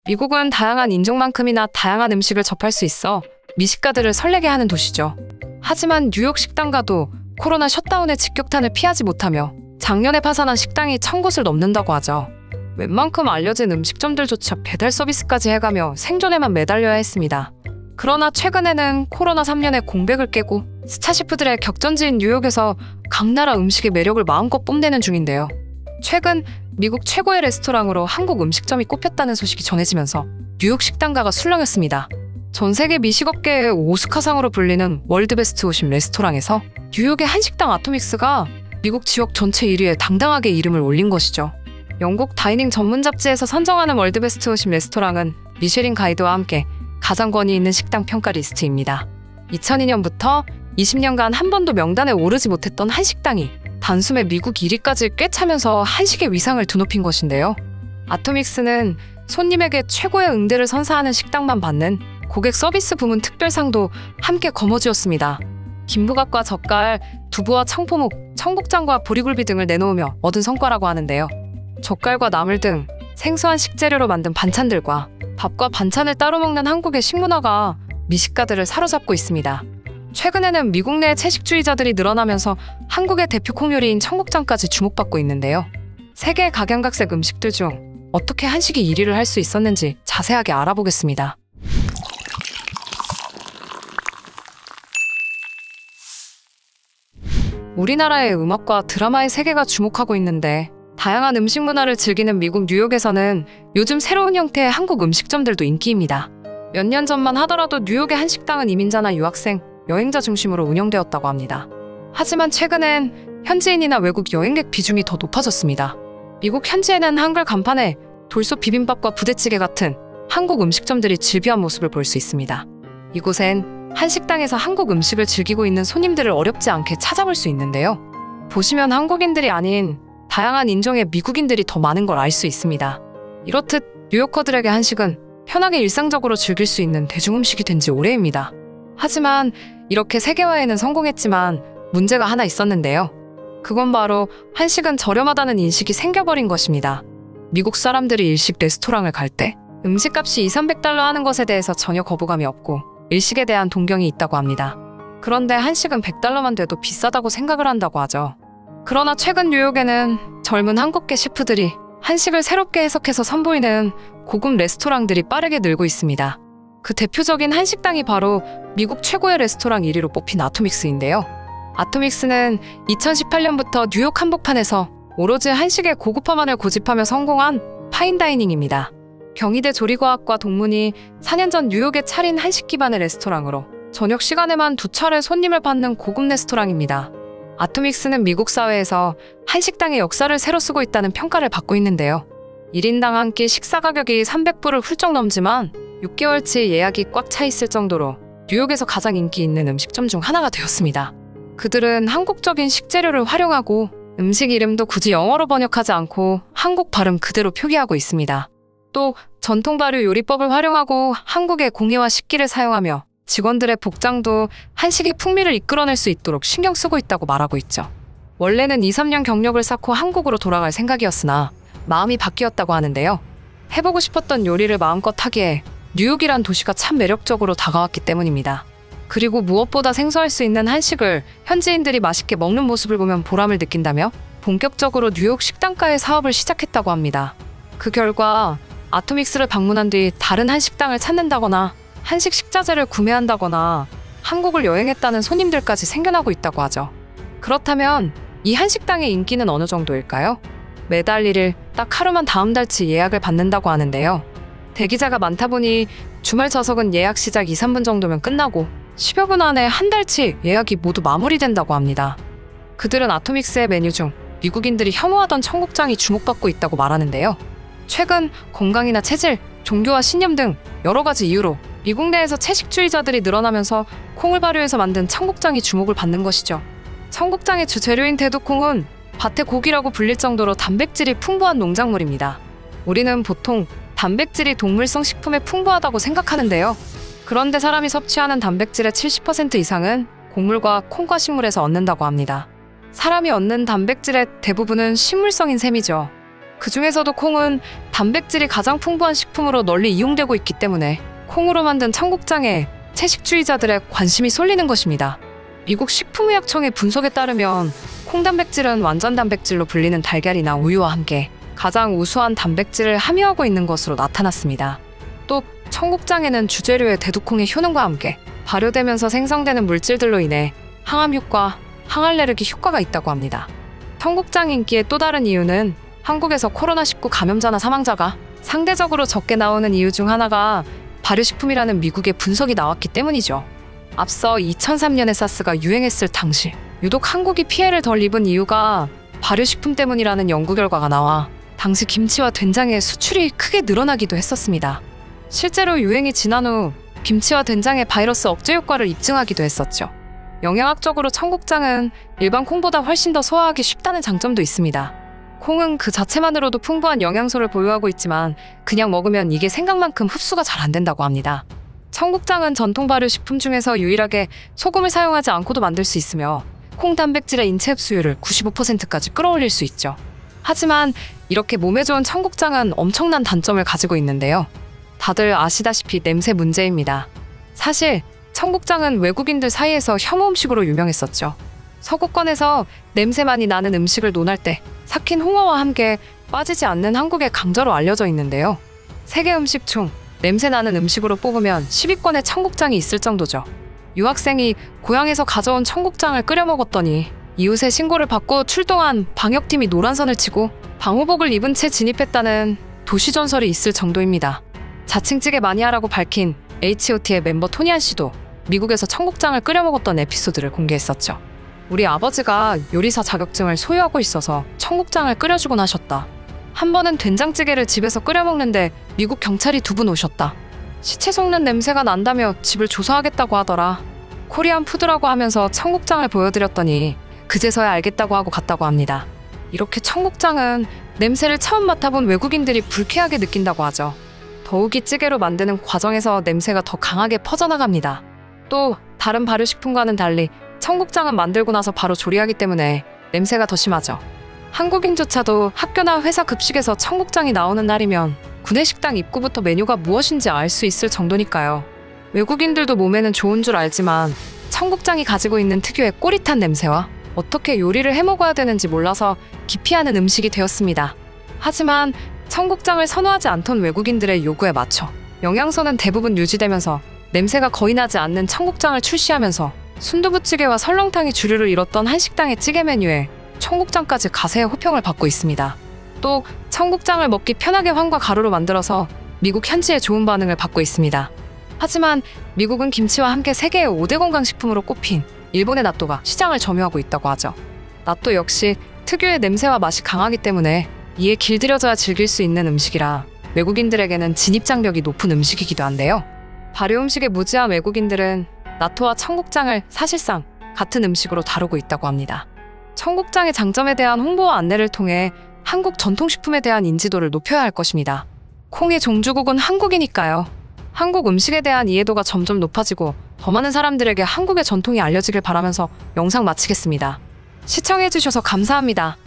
미국은 다양한 인종만큼이나 다양한 음식을 접할 수 있어 미식가들을 설레게 하는 도시죠. 하지만 뉴욕 식당가도 코로나 셧다운의 직격탄을 피하지 못하며 작년에 파산한 식당이 1000곳을 넘는다고 하죠. 웬만큼 알려진 음식점들조차 배달 서비스까지 해가며 생존에만 매달려야 했습니다. 그러나 최근에는 코로나 3년의 공백을 깨고 스타셰프들의 격전지인 뉴욕에서 각 나라 음식의 매력을 마음껏 뽐내는 중인데요. 최근 미국 최고의 레스토랑으로 한국 음식점이 꼽혔다는 소식이 전해지면서 뉴욕 식당가가 술렁였습니다. 전 세계 미식업계의 오스카상으로 불리는 월드베스트 50 레스토랑에서 뉴욕의 한식당 아토믹스가 미국 지역 전체 1위에 당당하게 이름을 올린 것이죠. 영국 다이닝 전문 잡지에서 선정하는 월드베스트 50 레스토랑은 미쉐린 가이드와 함께 가장 권위 있는 식당 평가 리스트입니다. 2002년부터 20년간 한 번도 명단에 오르지 못했던 한식당이 단숨에 미국 1위까지 꿰차면서 한식의 위상을 드높인 것인데요. 아토믹스는 손님에게 최고의 응대를 선사하는 식당만 받는 고객 서비스 부문 특별상도 함께 거머쥐었습니다. 김부각과 젓갈, 두부와 청포묵, 청국장과 보리굴비 등을 내놓으며 얻은 성과라고 하는데요. 젓갈과 나물 등 생소한 식재료로 만든 반찬들과 밥과 반찬을 따로 먹는 한국의 식문화가 미식가들을 사로잡고 있습니다. 최근에는 미국 내 채식주의자들이 늘어나면서 한국의 대표 콩요리인 청국장까지 주목받고 있는데요. 세계 각양각색 음식들 중 어떻게 한식이 1위를 할 수 있었는지 자세하게 알아보겠습니다. 우리나라의 음악과 드라마의 세계가 주목하고 있는데 다양한 음식 문화를 즐기는 미국 뉴욕에서는 요즘 새로운 형태의 한국 음식점들도 인기입니다. 몇 년 전만 하더라도 뉴욕의 한식당은 이민자나 유학생, 여행자 중심으로 운영되었다고 합니다. 하지만 최근엔 현지인이나 외국 여행객 비중이 더 높아졌습니다. 미국 현지에는 한글 간판에 돌솥 비빔밥과 부대찌개 같은 한국 음식점들이 즐비한 모습을 볼 수 있습니다. 이곳엔 한식당에서 한국 음식을 즐기고 있는 손님들을 어렵지 않게 찾아볼 수 있는데요. 보시면 한국인들이 아닌 다양한 인종의 미국인들이 더 많은 걸 알 수 있습니다. 이렇듯 뉴요커들에게 한식은 편하게 일상적으로 즐길 수 있는 대중음식이 된 지 오래입니다. 하지만 이렇게 세계화에는 성공했지만 문제가 하나 있었는데요. 그건 바로 한식은 저렴하다는 인식이 생겨버린 것입니다. 미국 사람들이 일식 레스토랑을 갈 때 음식값이 200~300달러 하는 것에 대해서 전혀 거부감이 없고 일식에 대한 동경이 있다고 합니다. 그런데 한식은 100달러만 돼도 비싸다고 생각을 한다고 하죠. 그러나 최근 뉴욕에는 젊은 한국계 셰프들이 한식을 새롭게 해석해서 선보이는 고급 레스토랑들이 빠르게 늘고 있습니다. 그 대표적인 한식당이 바로 미국 최고의 레스토랑 1위로 뽑힌 아토믹스인데요. 아토믹스는 2018년부터 뉴욕 한복판에서 오로지 한식의 고급화만을 고집하며 성공한 파인다이닝입니다. 경희대 조리과학과 동문이 4년 전 뉴욕에 차린 한식 기반의 레스토랑으로 저녁 시간에만 2차례 손님을 받는 고급 레스토랑입니다. 아토믹스는 미국 사회에서 한식당의 역사를 새로 쓰고 있다는 평가를 받고 있는데요. 1인당 한 끼 식사 가격이 300불을 훌쩍 넘지만 6개월치 예약이 꽉 차 있을 정도로 뉴욕에서 가장 인기 있는 음식점 중 하나가 되었습니다. 그들은 한국적인 식재료를 활용하고 음식 이름도 굳이 영어로 번역하지 않고 한국 발음 그대로 표기하고 있습니다. 또 전통 발효 요리법을 활용하고 한국의 공예와 식기를 사용하며 직원들의 복장도 한식의 풍미를 이끌어낼 수 있도록 신경 쓰고 있다고 말하고 있죠. 원래는 2~3년 경력을 쌓고 한국으로 돌아갈 생각이었으나 마음이 바뀌었다고 하는데요. 해보고 싶었던 요리를 마음껏 하기에 뉴욕이란 도시가 참 매력적으로 다가왔기 때문입니다. 그리고 무엇보다 생소할 수 있는 한식을 현지인들이 맛있게 먹는 모습을 보면 보람을 느낀다며 본격적으로 뉴욕 식당가의 사업을 시작했다고 합니다. 그 결과 아토믹스를 방문한 뒤 다른 한식당을 찾는다거나 한식 식자재를 구매한다거나 한국을 여행했다는 손님들까지 생겨나고 있다고 하죠. 그렇다면 이 한식당의 인기는 어느 정도일까요? 매달 1일 딱 하루만 다음 달치 예약을 받는다고 하는데요. 대기자가 많다 보니 주말 좌석은 예약 시작 2~3분 정도면 끝나고 10여 분 안에 한 달치 예약이 모두 마무리된다고 합니다. 그들은 아토믹스의 메뉴 중 미국인들이 혐오하던 청국장이 주목받고 있다고 말하는데요. 최근 건강이나 체질, 종교와 신념 등 여러 가지 이유로 미국 내에서 채식주의자들이 늘어나면서 콩을 발효해서 만든 청국장이 주목을 받는 것이죠. 청국장의 주재료인 대두콩은 밭의 고기라고 불릴 정도로 단백질이 풍부한 농작물입니다. 우리는 보통 단백질이 동물성 식품에 풍부하다고 생각하는데요. 그런데 사람이 섭취하는 단백질의 70% 이상은 곡물과 콩과 식물에서 얻는다고 합니다. 사람이 얻는 단백질의 대부분은 식물성인 셈이죠. 그 중에서도 콩은 단백질이 가장 풍부한 식품으로 널리 이용되고 있기 때문에 콩으로 만든 청국장에 채식주의자들의 관심이 쏠리는 것입니다. 미국 식품의약청의 분석에 따르면 콩 단백질은 완전 단백질로 불리는 달걀이나 우유와 함께 가장 우수한 단백질을 함유하고 있는 것으로 나타났습니다. 또 청국장에는 주재료의 대두콩의 효능과 함께 발효되면서 생성되는 물질들로 인해 항암효과, 항알레르기 효과가 있다고 합니다. 청국장 인기의 또 다른 이유는 한국에서 코로나19 감염자나 사망자가 상대적으로 적게 나오는 이유 중 하나가 발효식품이라는 미국의 분석이 나왔기 때문이죠. 앞서 2003년에 사스가 유행했을 당시 유독 한국이 피해를 덜 입은 이유가 발효식품 때문이라는 연구 결과가 나와 당시 김치와 된장의 수출이 크게 늘어나기도 했었습니다. 실제로 유행이 지난 후 김치와 된장의 바이러스 억제 효과를 입증하기도 했었죠. 영양학적으로 청국장은 일반 콩보다 훨씬 더 소화하기 쉽다는 장점도 있습니다. 콩은 그 자체만으로도 풍부한 영양소를 보유하고 있지만 그냥 먹으면 이게 생각만큼 흡수가 잘 안 된다고 합니다. 청국장은 전통 발효식품 중에서 유일하게 소금을 사용하지 않고도 만들 수 있으며 콩 단백질의 인체 흡수율을 95%까지 끌어올릴 수 있죠. 하지만 이렇게 몸에 좋은 청국장은 엄청난 단점을 가지고 있는데요. 다들 아시다시피 냄새 문제입니다. 사실 청국장은 외국인들 사이에서 혐오 음식으로 유명했었죠. 서구권에서 냄새 많이 나는 음식을 논할 때 삭힌 홍어와 함께 빠지지 않는 한국의 강저로 알려져 있는데요. 세계 음식 중 냄새 나는 음식으로 뽑으면 10위권에 청국장이 있을 정도죠. 유학생이 고향에서 가져온 청국장을 끓여 먹었더니 이웃의 신고를 받고 출동한 방역팀이 노란선을 치고 방호복을 입은 채 진입했다는 도시전설이 있을 정도입니다. 자칭 찌개 마니아라고 밝힌 H.O.T의 멤버 토니안 씨도 미국에서 청국장을 끓여 먹었던 에피소드를 공개했었죠. 우리 아버지가 요리사 자격증을 소유하고 있어서 청국장을 끓여주곤 하셨다. 한 번은 된장찌개를 집에서 끓여 먹는데 미국 경찰이 2분 오셨다. 시체 속는 냄새가 난다며 집을 조사하겠다고 하더라. 코리안 푸드라고 하면서 청국장을 보여드렸더니 그제서야 알겠다고 하고 갔다고 합니다. 이렇게 청국장은 냄새를 처음 맡아본 외국인들이 불쾌하게 느낀다고 하죠. 더욱이 찌개로 만드는 과정에서 냄새가 더 강하게 퍼져나갑니다. 또 다른 발효식품과는 달리 청국장은 만들고 나서 바로 조리하기 때문에 냄새가 더 심하죠. 한국인조차도 학교나 회사 급식에서 청국장이 나오는 날이면 구내식당 입구부터 메뉴가 무엇인지 알 수 있을 정도니까요. 외국인들도 몸에는 좋은 줄 알지만 청국장이 가지고 있는 특유의 꼬릿한 냄새와 어떻게 요리를 해먹어야 되는지 몰라서 기피하는 음식이 되었습니다. 하지만 청국장을 선호하지 않던 외국인들의 요구에 맞춰 영양소는 대부분 유지되면서 냄새가 거의 나지 않는 청국장을 출시하면서 순두부찌개와 설렁탕이 주류를 이뤘던 한식당의 찌개 메뉴에 청국장까지 가세의 호평을 받고 있습니다. 또 청국장을 먹기 편하게 황과 가루로 만들어서 미국 현지에 좋은 반응을 받고 있습니다. 하지만 미국은 김치와 함께 세계의 5대 건강식품으로 꼽힌 일본의 나또가 시장을 점유하고 있다고 하죠. 나또 역시 특유의 냄새와 맛이 강하기 때문에 이에 길들여져야 즐길 수 있는 음식이라 외국인들에게는 진입장벽이 높은 음식이기도 한데요. 발효 음식에 무지한 외국인들은 나토와 청국장을 사실상 같은 음식으로 다루고 있다고 합니다. 청국장의 장점에 대한 홍보와 안내를 통해 한국 전통식품에 대한 인지도를 높여야 할 것입니다. 콩의 종주국은 한국이니까요. 한국 음식에 대한 이해도가 점점 높아지고 더 많은 사람들에게 한국의 전통이 알려지길 바라면서 영상 마치겠습니다. 시청해주셔서 감사합니다.